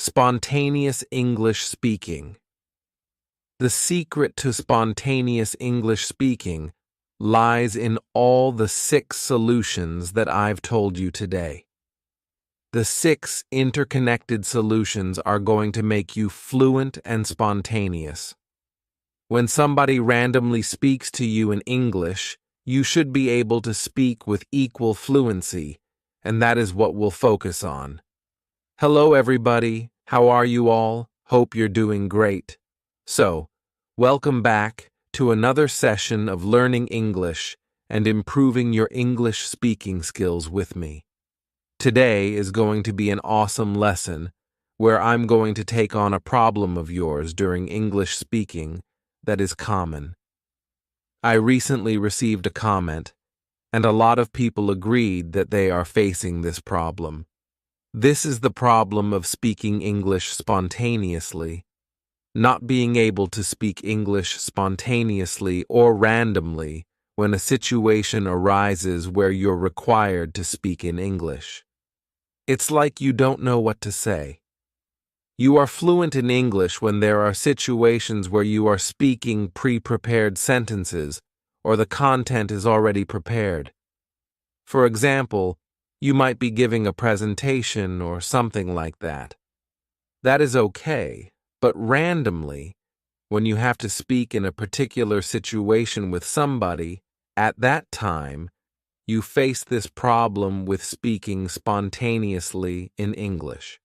Spontaneous English speaking. The secret to spontaneous English speaking lies in all the 6 solutions that I've told you today. The 6 interconnected solutions are going to make you fluent and spontaneous. When somebody randomly speaks to you in English, you should be able to speak with equal fluency, and that is what we'll focus on. Hello, everybody. How are you all? Hope you're doing great. So, welcome back to another session of learning English and improving your English speaking skills with me. Today is going to be an awesome lesson where I'm going to take on a problem of yours during English speaking that is common. I recently received a comment, and a lot of people agreed that they are facing this problem. This is the problem of speaking English spontaneously, not being able to speak English spontaneously or randomly when a situation arises where you're required to speak in English. It's like you don't know what to say. You are fluent in English when there are situations where you are speaking pre-prepared sentences or the content is already prepared. For example, you might be giving a presentation or something like that. That is okay, but randomly, when you have to speak in a particular situation with somebody, at that time, you face this problem with speaking spontaneously in English.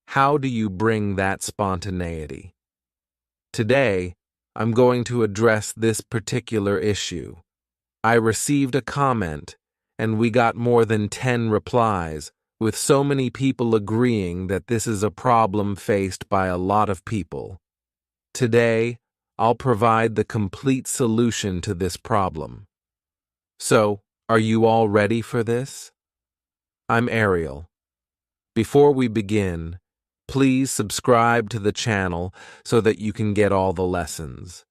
How do you bring that spontaneity? Today, I'm going to address this particular issue. I received a comment, and we got more than 10 replies, with so many people agreeing that this is a problem faced by a lot of people. Today, I'll provide the complete solution to this problem. So, are you all ready for this? I'm Ariel. Before we begin, please subscribe to the channel so that you can get all the lessons.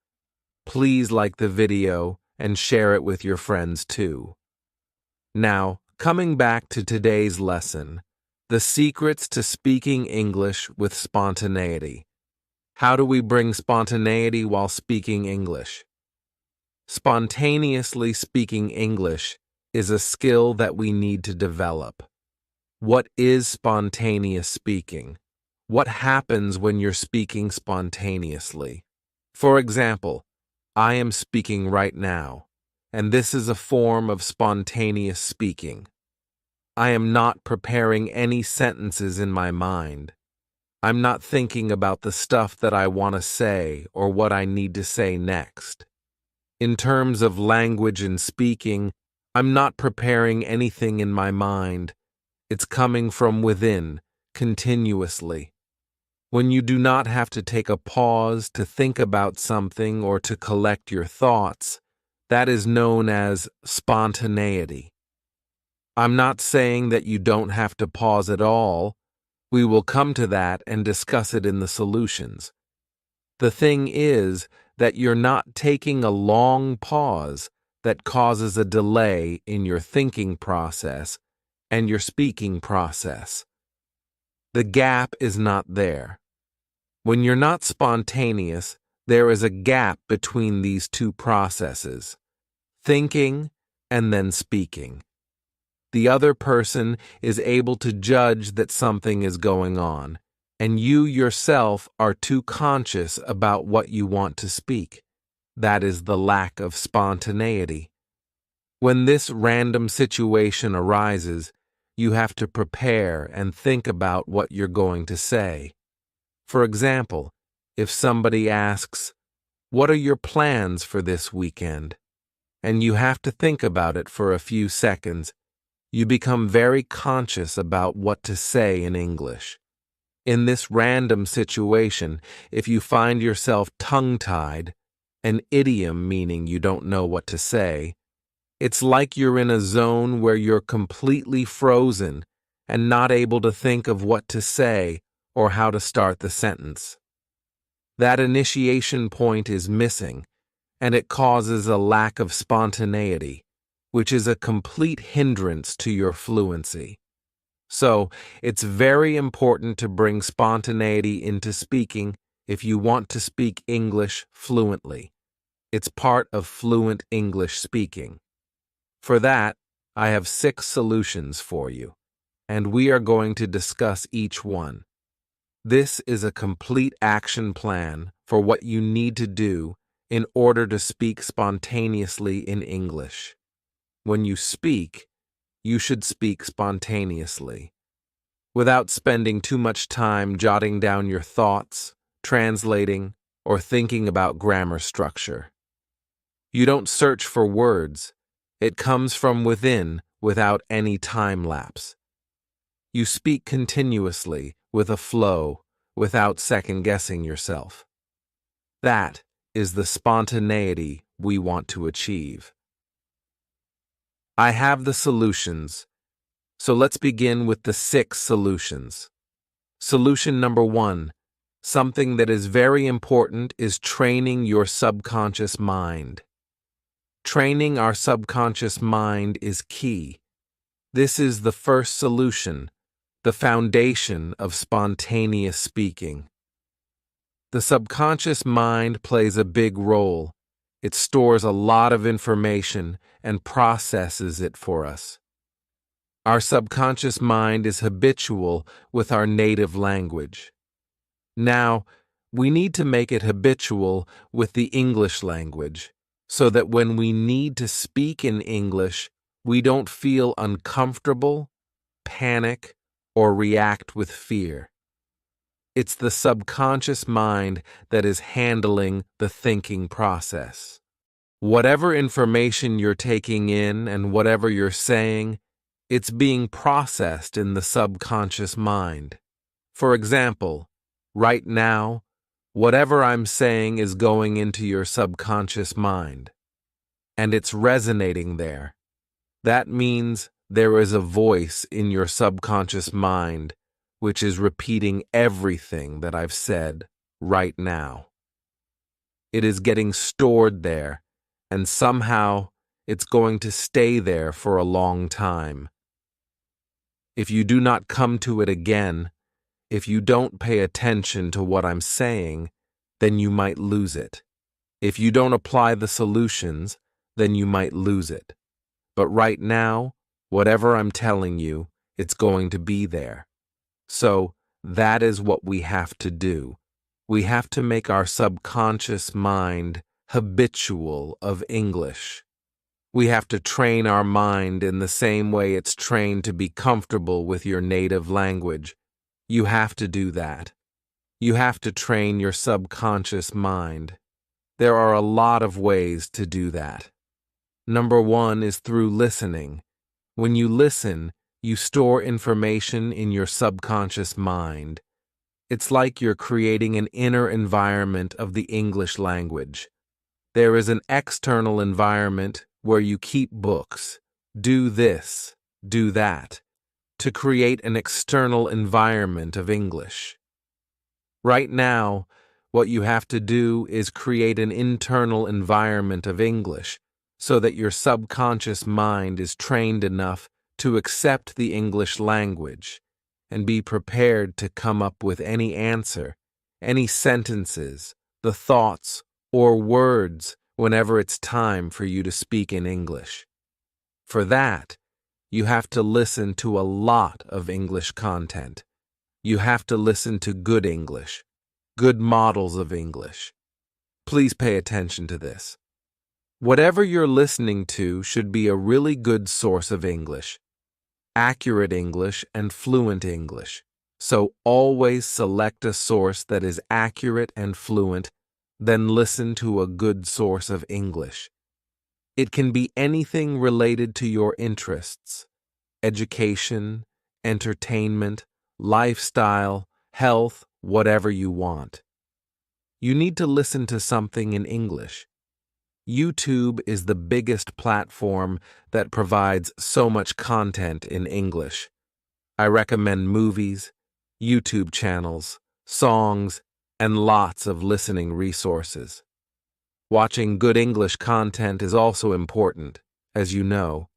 Please like the video and share it with your friends too. Now, coming back to today's lesson, the secrets to speaking English with spontaneity. How do we bring spontaneity while speaking English? Spontaneously speaking English is a skill that we need to develop. What is spontaneous speaking? What happens when you're speaking spontaneously? For example, I am speaking right now, and this is a form of spontaneous speaking. I am not preparing any sentences in my mind. I'm not thinking about the stuff that I want to say or what I need to say next. In terms of language and speaking, I'm not preparing anything in my mind. It's coming from within, continuously. When you do not have to take a pause to think about something or to collect your thoughts, that is known as spontaneity. I'm not saying that you don't have to pause at all. We will come to that and discuss it in the solutions. The thing is that you're not taking a long pause that causes a delay in your thinking process and your speaking process. The gap is not there. When you're not spontaneous, there is a gap between these two processes, thinking and then speaking. The other person is able to judge that something is going on, and you yourself are too conscious about what you want to speak. That is the lack of spontaneity. When this random situation arises, you have to prepare and think about what you're going to say. For example, if somebody asks, "What are your plans for this weekend?" and you have to think about it for a few seconds, you become very conscious about what to say in English. In this random situation, if you find yourself tongue-tied, an idiom meaning you don't know what to say, it's like you're in a zone where you're completely frozen and not able to think of what to say or how to start the sentence. That initiation point is missing, and it causes a lack of spontaneity, which is a complete hindrance to your fluency. So, it's very important to bring spontaneity into speaking if you want to speak English fluently. It's part of fluent English speaking. For that, I have 6 solutions for you, and we are going to discuss each one. This is a complete action plan for what you need to do in order to speak spontaneously in English. When you speak, you should speak spontaneously, without spending too much time jotting down your thoughts, translating, or thinking about grammar structure. You don't search for words. It comes from within without any time lapse. You speak continuously with a flow without second-guessing yourself. That is the spontaneity we want to achieve. I have the solutions, so let's begin with the 6 solutions. Solution number 1, something that is very important, is training your subconscious mind. Training our subconscious mind is key. This is the first solution, the foundation of spontaneous speaking. The subconscious mind plays a big role. It stores a lot of information and processes it for us. Our subconscious mind is habitual with our native language. Now, we need to make it habitual with the English language, so that when we need to speak in English, we don't feel uncomfortable, panic, or react with fear. It's the subconscious mind that is handling the thinking process. Whatever information you're taking in and whatever you're saying, it's being processed in the subconscious mind. For example, right now, whatever I'm saying is going into your subconscious mind, and it's resonating there. That means there is a voice in your subconscious mind which is repeating everything that I've said right now. It is getting stored there, and somehow it's going to stay there for a long time. If you do not come to it again, if you don't pay attention to what I'm saying, then you might lose it. If you don't apply the solutions, then you might lose it. But right now, whatever I'm telling you, it's going to be there. So that is what we have to do. We have to make our subconscious mind habitual of English. We have to train our mind in the same way it's trained to be comfortable with your native language. You have to do that. You have to train your subconscious mind. There are a lot of ways to do that. Number 1 is through listening. When you listen, you store information in your subconscious mind. It's like you're creating an inner environment of the English language. There is an external environment where you keep books, do this, do that, to create an external environment of English. Right now, what you have to do is create an internal environment of English so that your subconscious mind is trained enough to accept the English language and be prepared to come up with any answer, any sentences, the thoughts, or words whenever it's time for you to speak in English. For that, you have to listen to a lot of English content. You have to listen to good English, good models of English. Please pay attention to this. Whatever you're listening to should be a really good source of English, accurate English and fluent English. So always select a source that is accurate and fluent, then listen to a good source of English. It can be anything related to your interests: education, entertainment, lifestyle, health, whatever you want. You need to listen to something in English. YouTube is the biggest platform that provides so much content in English. I recommend movies, YouTube channels, songs, and lots of listening resources. Watching good English content is also important, as you know.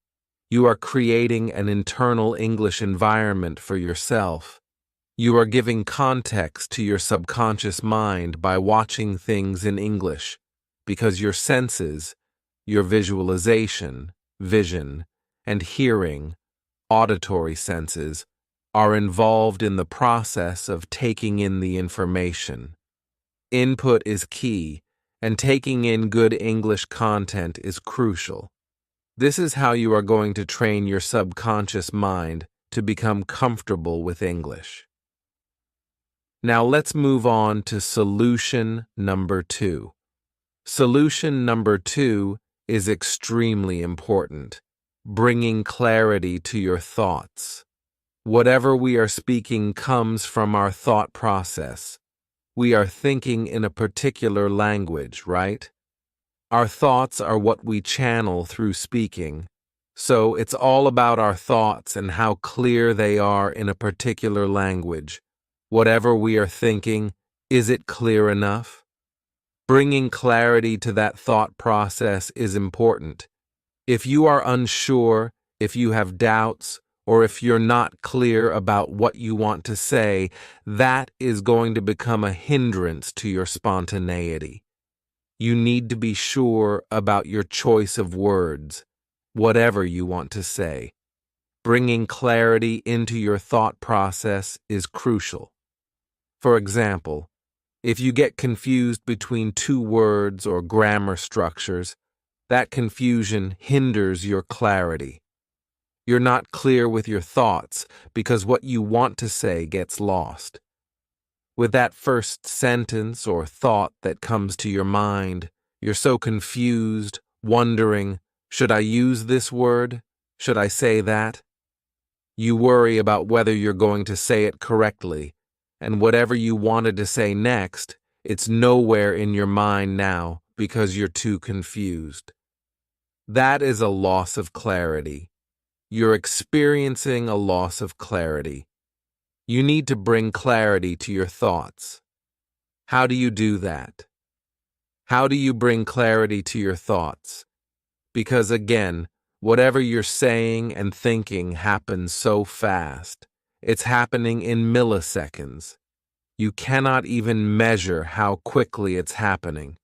You are creating an internal English environment for yourself. You are giving context to your subconscious mind by watching things in English, because your senses, your visualization, vision, and hearing, auditory senses, are involved in the process of taking in the information. Input is key, and taking in good English content is crucial. This is how you are going to train your subconscious mind to become comfortable with English. Now let's move on to solution number 2. Solution number 2 is extremely important, bringing clarity to your thoughts. Whatever we are speaking comes from our thought process. We are thinking in a particular language, right? Our thoughts are what we channel through speaking. So it's all about our thoughts and how clear they are in a particular language. Whatever we are thinking, is it clear enough? Bringing clarity to that thought process is important. If you are unsure, if you have doubts, or if you're not clear about what you want to say, that is going to become a hindrance to your spontaneity. You need to be sure about your choice of words, whatever you want to say. Bringing clarity into your thought process is crucial. For example, if you get confused between two words or grammar structures, that confusion hinders your clarity. You're not clear with your thoughts because what you want to say gets lost. With that first sentence or thought that comes to your mind, you're so confused, wondering, should I use this word? Should I say that? You worry about whether you're going to say it correctly, and whatever you wanted to say next, it's nowhere in your mind now because you're too confused. That is a loss of clarity. You're experiencing a loss of clarity. You need to bring clarity to your thoughts. How do you do that? How do you bring clarity to your thoughts? Because again, whatever you're saying and thinking happens so fast. It's happening in milliseconds. You cannot even measure how quickly it's happening.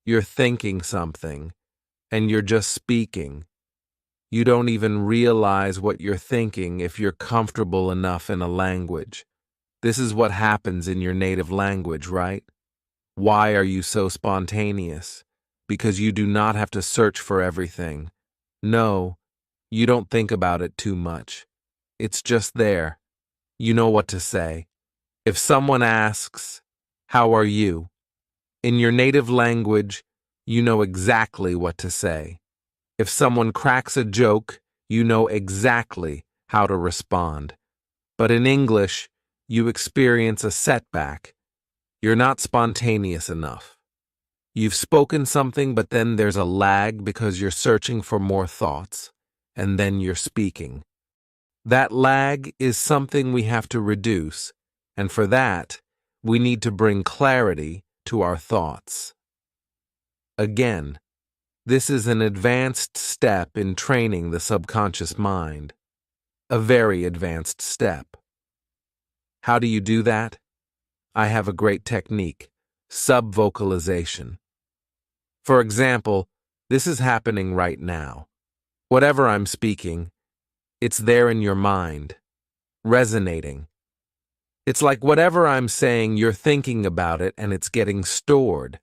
You're thinking something, and you're just speaking. You don't even realize what you're thinking if you're comfortable enough in a language. This is what happens in your native language, right? Why are you so spontaneous? Because you do not have to search for everything. No, you don't think about it too much. It's just there. You know what to say. If someone asks, "How are you?" in your native language, you know exactly what to say. If someone cracks a joke, you know exactly how to respond. But in English, you experience a setback. You're not spontaneous enough. You've spoken something, but then there's a lag because you're searching for more thoughts, and then you're speaking. That lag is something we have to reduce, and for that, we need to bring clarity to our thoughts. Again, this is an advanced step in training the subconscious mind. A very advanced step. How do you do that? I have a great technique, subvocalization. For example, this is happening right now. Whatever I'm speaking, it's there in your mind, resonating. It's like whatever I'm saying, you're thinking about it and it's getting stored.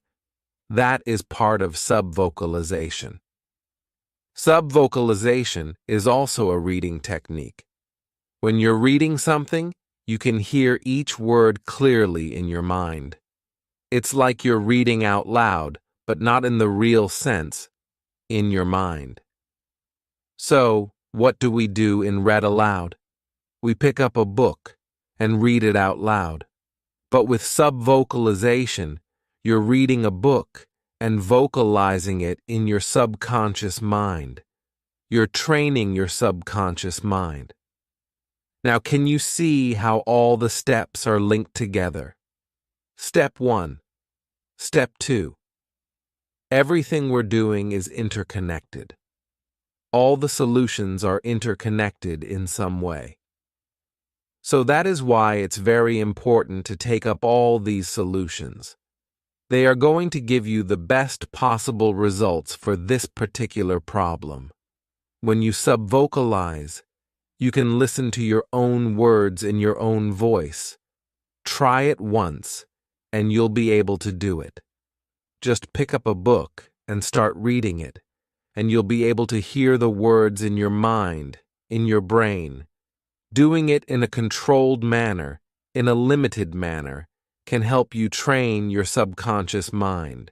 That is part of subvocalization. Subvocalization is also a reading technique. When you're reading something, you can hear each word clearly in your mind. It's like you're reading out loud, but not in the real sense, in your mind. So, what do we do in read aloud? We pick up a book and read it out loud. But with subvocalization, you're reading a book and vocalizing it in your subconscious mind. You're training your subconscious mind. Now, can you see how all the steps are linked together? Step 1. Step 2. Everything we're doing is interconnected. All the solutions are interconnected in some way. So that is why it's very important to take up all these solutions. They are going to give you the best possible results for this particular problem. When you subvocalize, you can listen to your own words in your own voice. Try it once, and you'll be able to do it. Just pick up a book and start reading it, and you'll be able to hear the words in your mind, in your brain. Doing it in a controlled manner, in a limited manner, can help you train your subconscious mind.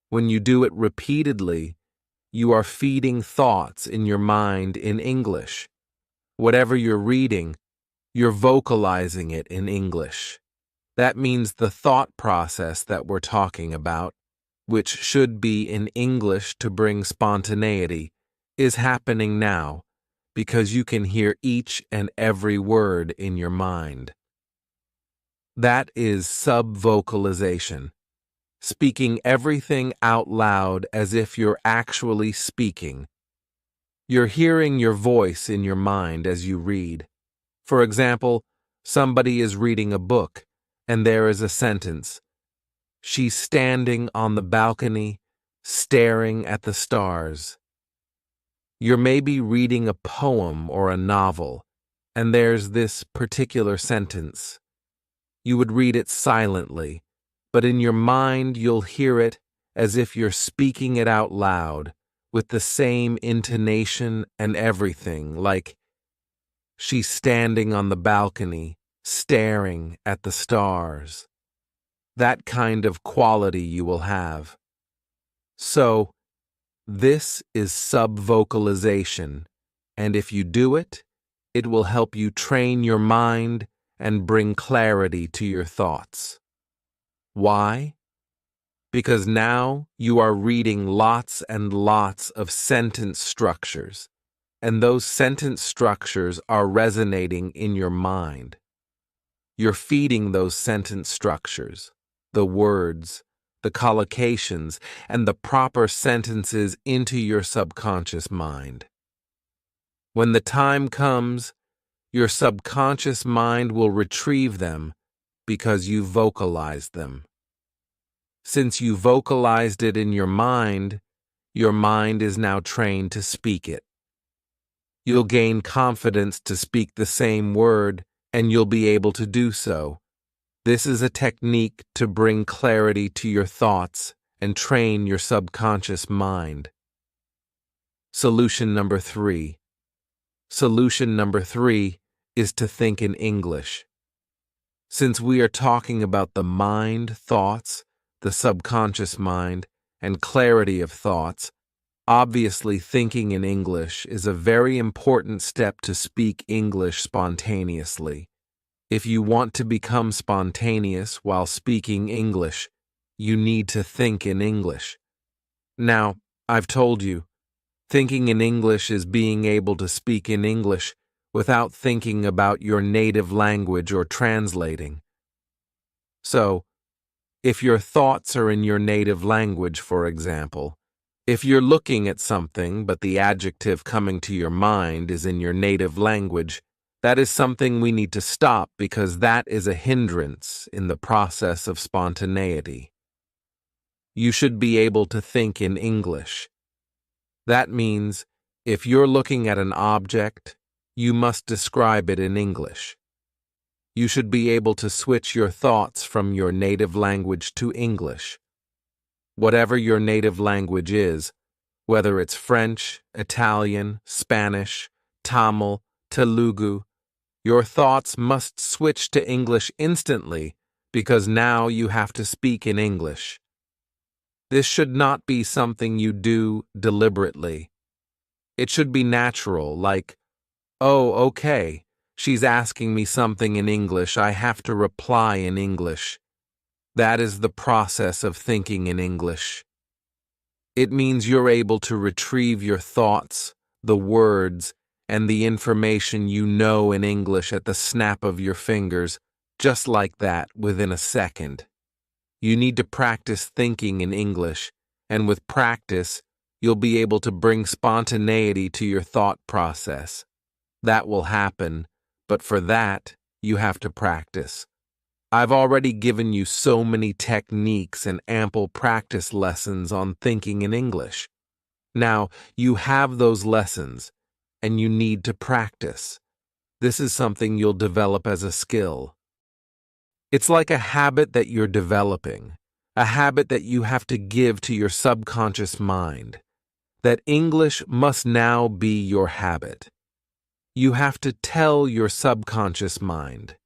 When you do it repeatedly, you are feeding thoughts in your mind in English. Whatever you're reading, you're vocalizing it in English. That means the thought process that we're talking about, which should be in English to bring spontaneity, is happening now because you can hear each and every word in your mind. That is subvocalization, speaking everything out loud as if you're actually speaking. You're hearing your voice in your mind as you read. For example, somebody is reading a book, and there is a sentence. She's standing on the balcony, staring at the stars. You're maybe reading a poem or a novel, and there's this particular sentence. You would read it silently, but in your mind you'll hear it as if you're speaking it out loud, with the same intonation and everything, like, she's standing on the balcony, staring at the stars. That kind of quality you will have. So, this is subvocalization, and if you do it, it will help you train your mind and bring clarity to your thoughts. Why? Because now you are reading lots and lots of sentence structures, and those sentence structures are resonating in your mind. You're feeding those sentence structures, the words, the collocations, and the proper sentences into your subconscious mind. When the time comes, your subconscious mind will retrieve them because you vocalized them. Since you vocalized it in your mind is now trained to speak it. You'll gain confidence to speak the same word, and you'll be able to do so. This is a technique to bring clarity to your thoughts and train your subconscious mind. Solution number 3. Solution number 3 is to think in English. Since we are talking about the mind, thoughts, the subconscious mind, and clarity of thoughts, obviously thinking in English is a very important step to speak English spontaneously. If you want to become spontaneous while speaking English, you need to think in English. Now, I've told you, thinking in English is being able to speak in English without thinking about your native language or translating. So, if your thoughts are in your native language, for example, if you're looking at something but the adjective coming to your mind is in your native language, that is something we need to stop because that is a hindrance in the process of spontaneity. You should be able to think in English. That means if you're looking at an object, you must describe it in English. You should be able to switch your thoughts from your native language to English. Whatever your native language is, whether it's French, Italian, Spanish, Tamil, Telugu, your thoughts must switch to English instantly because now you have to speak in English. This should not be something you do deliberately. It should be natural, like, oh, okay, she's asking me something in English, I have to reply in English. That is the process of thinking in English. It means you're able to retrieve your thoughts, the words, and the information you know in English at the snap of your fingers, just like that, within a second. You need to practice thinking in English, and with practice, you'll be able to bring spontaneity to your thought process. That will happen, but for that, you have to practice. I've already given you so many techniques and ample practice lessons on thinking in English. Now, you have those lessons, and you need to practice. This is something you'll develop as a skill. It's like a habit that you're developing, a habit that you have to give to your subconscious mind, that English must now be your habit. You have to tell your subconscious mind,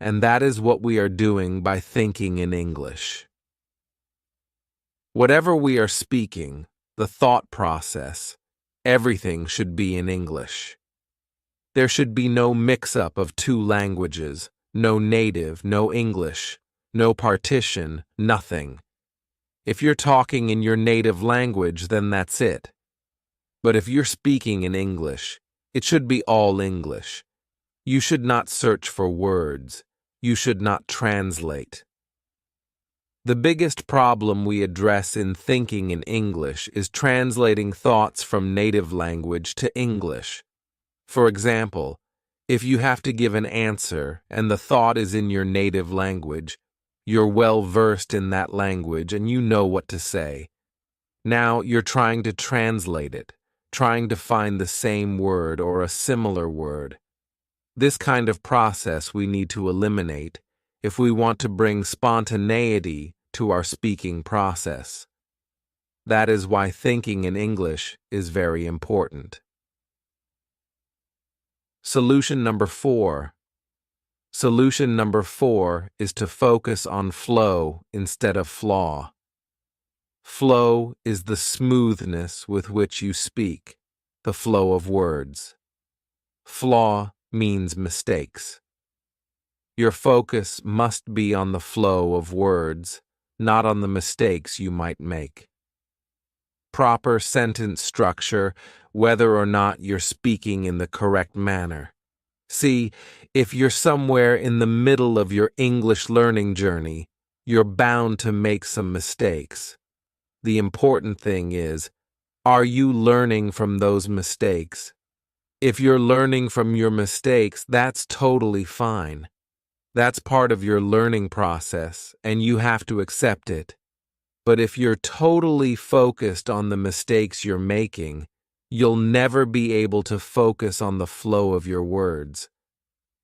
and that is what we are doing by thinking in English. Whatever we are speaking, the thought process, everything should be in English. There should be no mix-up of two languages, no native, no English, no partition, nothing. If you're talking in your native language, then that's it. But if you're speaking in English, it should be all English. You should not search for words. You should not translate. The biggest problem we address in thinking in English is translating thoughts from native language to English. For example, if you have to give an answer and the thought is in your native language, you're well versed in that language and you know what to say. Now you're trying to translate it, trying to find the same word or a similar word. This kind of process we need to eliminate if we want to bring spontaneity to our speaking process. That is why thinking in English is very important. Solution number 4. Solution number 4 is to focus on flow instead of flaw. Flow is the smoothness with which you speak, the flow of words. Flaw means mistakes. Your focus must be on the flow of words, not on the mistakes you might make. Proper sentence structure, whether or not you're speaking in the correct manner. See, if you're somewhere in the middle of your English learning journey, you're bound to make some mistakes. The important thing is, are you learning from those mistakes? If you're learning from your mistakes, that's totally fine. That's part of your learning process, and you have to accept it. But if you're totally focused on the mistakes you're making, you'll never be able to focus on the flow of your words.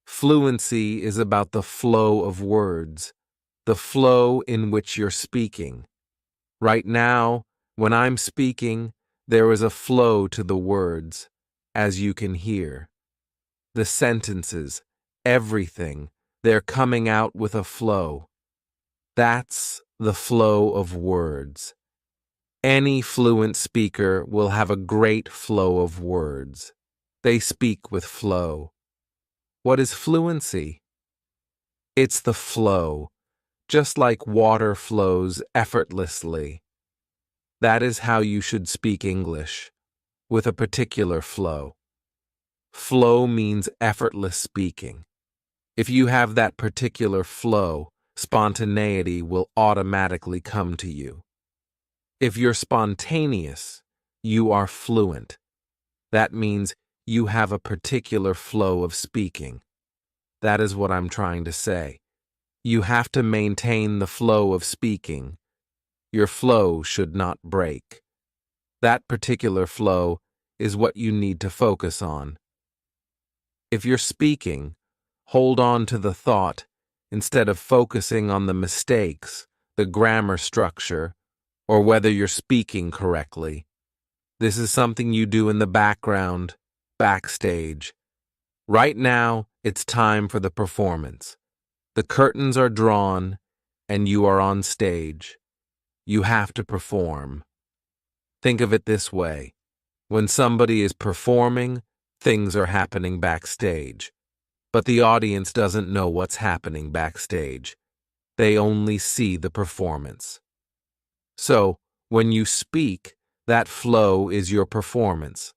Fluency is about the flow of words, the flow in which you're speaking. Right now, when I'm speaking, there is a flow to the words, as you can hear. The sentences, everything, they're coming out with a flow. That's the flow of words. Any fluent speaker will have a great flow of words. They speak with flow. What is fluency? It's the flow, just like water flows effortlessly. That is how you should speak English, with a particular flow. Flow means effortless speaking. If you have that particular flow, spontaneity will automatically come to you. If you're spontaneous, you are fluent. That means you have a particular flow of speaking. That is what I'm trying to say. You have to maintain the flow of speaking. Your flow should not break. That particular flow is what you need to focus on. If you're speaking, hold on to the thought instead of focusing on the mistakes, the grammar structure, or whether you're speaking correctly. This is something you do in the background, backstage. Right now, it's time for the performance. The curtains are drawn, and you are on stage. You have to perform. Think of it this way. When somebody is performing, things are happening backstage. But the audience doesn't know what's happening backstage. They only see the performance. So, when you speak, that flow is your performance.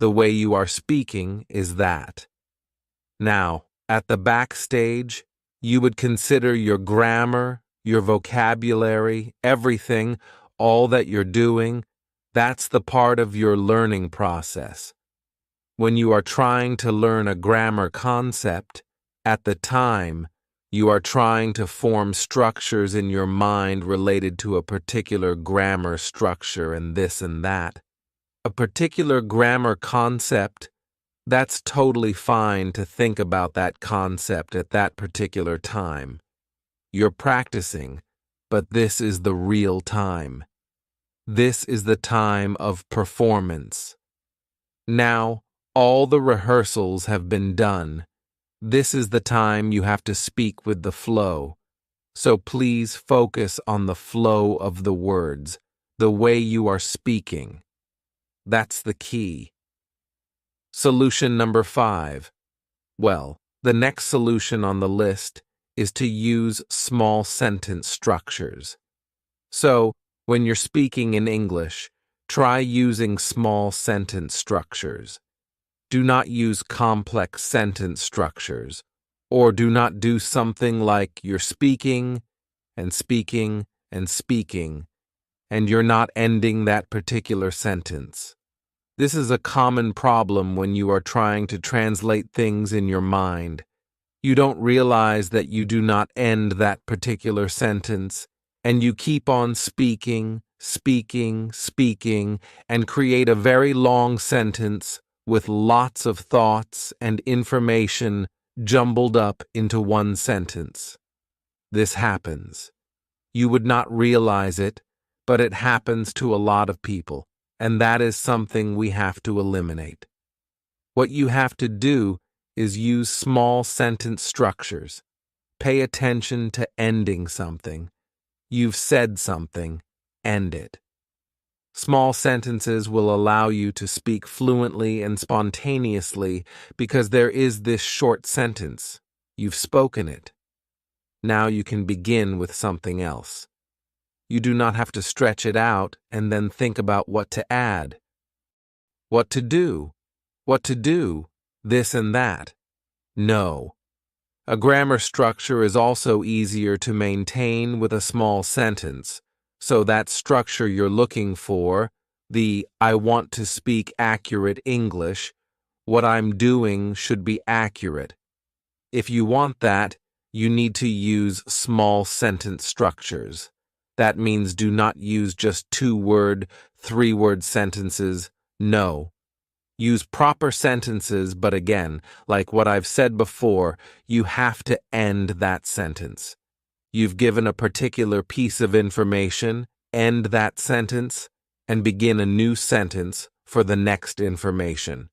The way you are speaking is that. Now, at the backstage, you would consider your grammar, your vocabulary, everything, all that you're doing, That's the part of your learning process. When you are trying to learn a grammar concept, at the time, you are trying to form structures in your mind related to a particular grammar structure and this and that. A particular grammar concept, that's totally fine to think about that concept at that particular time. You're practicing, but this is the real time. This is the time of performance. Now, all the rehearsals have been done. This is the time you have to speak with the flow. So please focus on the flow of the words, the way you are speaking. That's the key. Solution number 5. Well, the next solution on the list is to use small sentence structures. So, when you're speaking in English, try using small sentence structures. Do not use complex sentence structures, or do not do something like you're speaking and speaking and speaking, and you're not ending that particular sentence. This is a common problem when you are trying to translate things in your mind. You don't realize that you do not end that particular sentence, and you keep on speaking, speaking, speaking, and create a very long sentence with lots of thoughts and information jumbled up into one sentence. This happens. You would not realize it, but it happens to a lot of people, and that is something we have to eliminate. What you have to do is use small sentence structures. Pay attention to ending something. You've said something, end it. Small sentences will allow you to speak fluently and spontaneously because there is this short sentence. You've spoken it. Now you can begin with something else. You do not have to stretch it out and then think about what to add. What to do, this and that. No. A grammar structure is also easier to maintain with a small sentence. So that structure you're looking for, the I want to speak accurate English, what I'm doing should be accurate. If you want that, you need to use small sentence structures. That means do not use just 2-word, 3-word sentences. No. Use proper sentences, but again, like what I've said before, you have to end that sentence. You've given a particular piece of information, end that sentence, and begin a new sentence for the next information.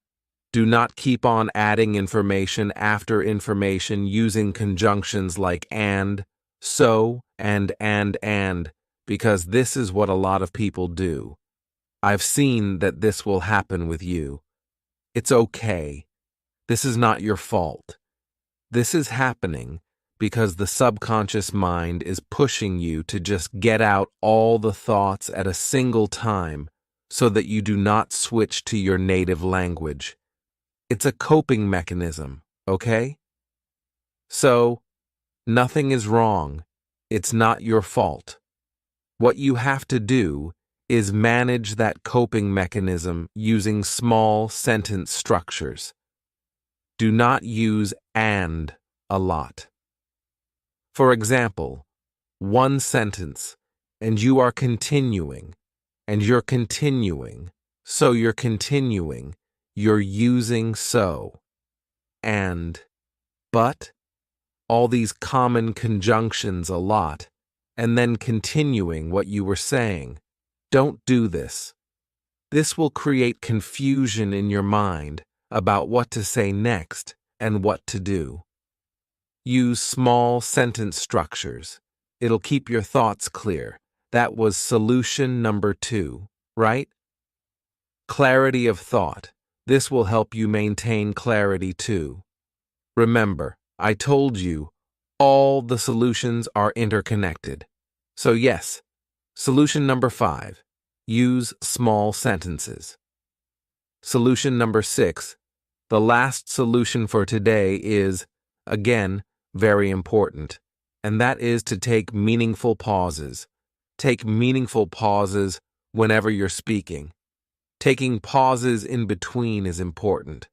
Do not keep on adding information after information using conjunctions like and, so, and, because this is what a lot of people do. I've seen that this will happen with you. It's okay. This is not your fault. This is happening because the subconscious mind is pushing you to just get out all the thoughts at a single time so that you do not switch to your native language. It's a coping mechanism, okay? So, nothing is wrong. It's not your fault. What you have to do is manage that coping mechanism using small sentence structures. Do not use and a lot. For example, one sentence, and you are continuing, and you're continuing, so you're continuing, you're using so, and, but, all these common conjunctions a lot, and then continuing what you were saying. Don't do this. This will create confusion in your mind about what to say next and what to do. Use small sentence structures. It'll keep your thoughts clear. That was solution number 2, right? Clarity of thought. This will help you maintain clarity too. Remember, I told you, all the solutions are interconnected. So yes, solution number 5, use small sentences. Solution number 6, the last solution for today is, again, very important, and that is to take meaningful pauses. Take meaningful pauses whenever you're speaking. Taking pauses in between is important.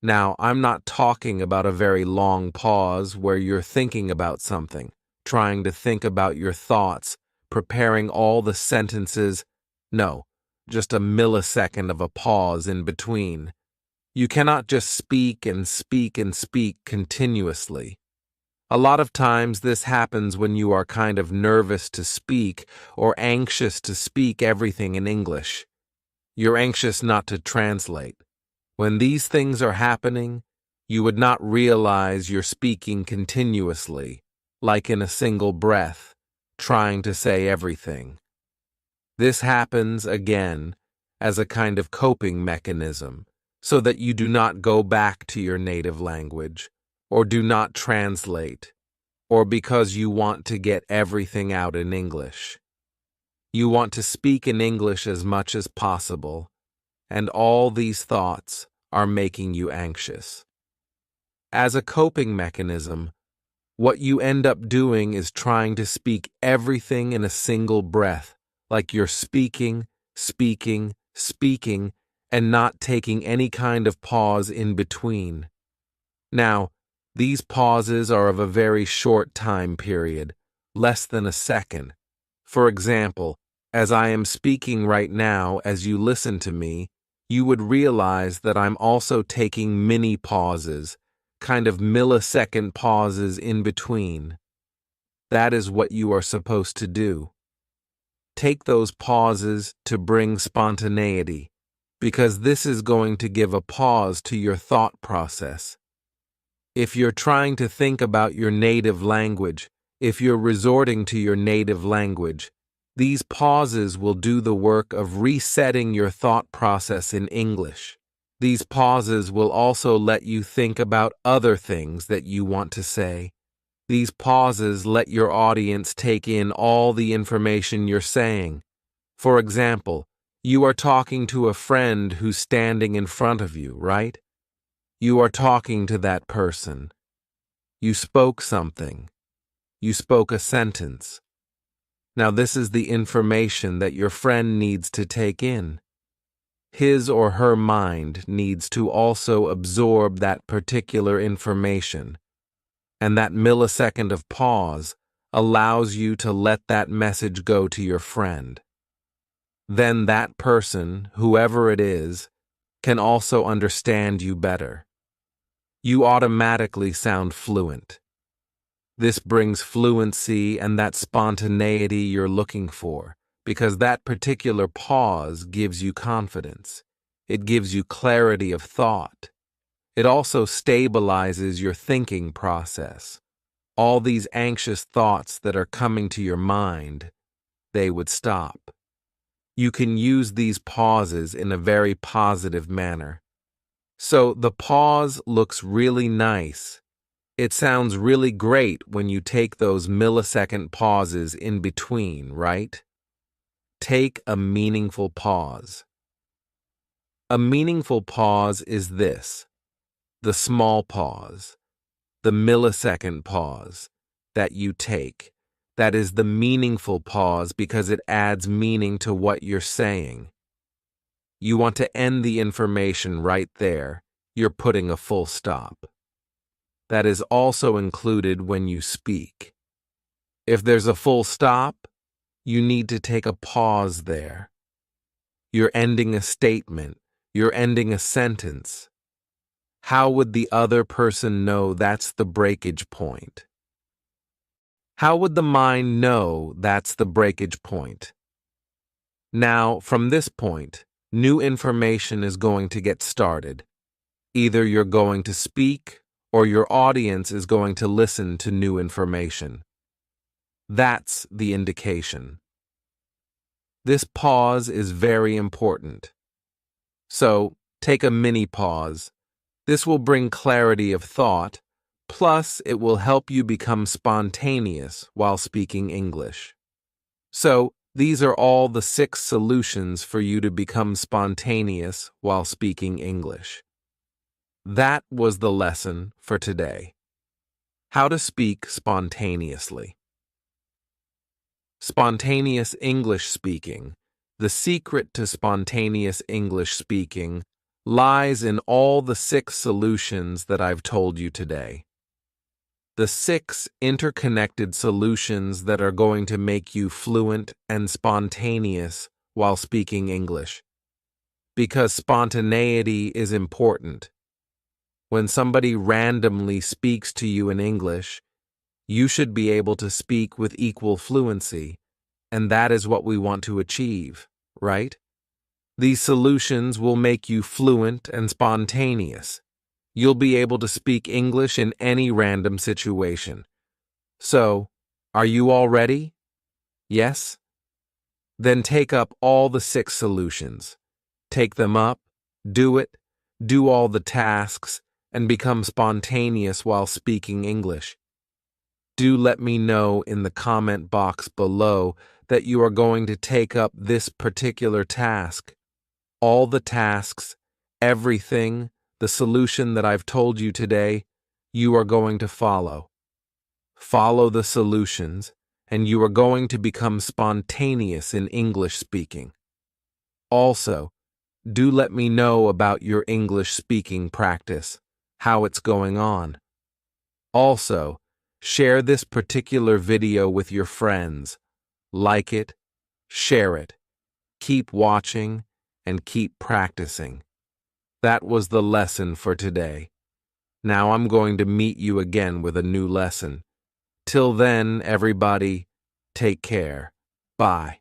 Now, I'm not talking about a very long pause where you're thinking about something, trying to think about your thoughts, preparing all the sentences. No, just a millisecond of a pause in between. You cannot just speak and speak and speak continuously. A lot of times this happens when you are kind of nervous to speak or anxious to speak everything in English. You're anxious not to translate. When these things are happening, you would not realize you're speaking continuously, like in a single breath, trying to say everything. This happens, again, as a kind of coping mechanism, so that you do not go back to your native language, or do not translate, or because you want to get everything out in English. You want to speak in English as much as possible, and all these thoughts are making you anxious. As a coping mechanism, what you end up doing is trying to speak everything in a single breath, like you're speaking, speaking, speaking, and not taking any kind of pause in between. Now, these pauses are of a very short time period, less than a second. For example, as I am speaking right now, as you listen to me, you would realize that I'm also taking mini pauses, kind of millisecond pauses in between. That is what you are supposed to do. Take those pauses to bring spontaneity, because this is going to give a pause to your thought process. If you're trying to think about your native language, if you're resorting to your native language, these pauses will do the work of resetting your thought process in English. These pauses will also let you think about other things that you want to say. These pauses let your audience take in all the information you're saying. For example, you are talking to a friend who's standing in front of you, right? You are talking to that person. You spoke something. You spoke a sentence. Now this is the information that your friend needs to take in. His or her mind needs to also absorb that particular information. And that millisecond of pause allows you to let that message go to your friend. Then that person, whoever it is, can also understand you better. You automatically sound fluent. This brings fluency and that spontaneity you're looking for, because that particular pause gives you confidence. It gives you clarity of thought. It also stabilizes your thinking process. All these anxious thoughts that are coming to your mind, they would stop. You can use these pauses in a very positive manner. So the pause looks really nice. It sounds really great when you take those millisecond pauses in between, right? Take a meaningful pause. A meaningful pause is this: the small pause, the millisecond pause that you take. That is the meaningful pause because it adds meaning to what you're saying. You want to end the information right there. You're putting a full stop. That is also included when you speak. If there's a full stop, you need to take a pause there. You're ending a statement. You're ending a sentence. How would the other person know that's the breakage point? How would the mind know that's the breakage point? Now, from this point, new information is going to get started. Either you're going to speak or your audience is going to listen to new information. That's the indication. This pause is very important. So, take a mini pause. This will bring clarity of thought, plus it will help you become spontaneous while speaking English. So, these are all the 6 solutions for you to become spontaneous while speaking English. That was the lesson for today. How to speak spontaneously. Spontaneous English speaking The secret to spontaneous English speaking lies in all the 6 solutions that I've told you today. The 6 interconnected solutions that are going to make you fluent and spontaneous while speaking English. Because spontaneity is important. When somebody randomly speaks to you in English, you should be able to speak with equal fluency, and that is what we want to achieve, right? These solutions will make you fluent and spontaneous. You'll be able to speak English in any random situation. So, are you all ready? Yes? Then take up all the 6 solutions. Take them up, do it, do all the tasks, and become spontaneous while speaking English. Do let me know in the comment box below that you are going to take up this particular task. All the tasks, everything, the solution that I've told you today, you are going to follow. Follow the solutions, and you are going to become spontaneous in English speaking. Also, do let me know about your English speaking practice, how it's going on. Also, share this particular video with your friends. Like it, share it. Keep watching, and keep practicing. That was the lesson for today. Now I'm going to meet you again with a new lesson. Till then, everybody, take care. Bye.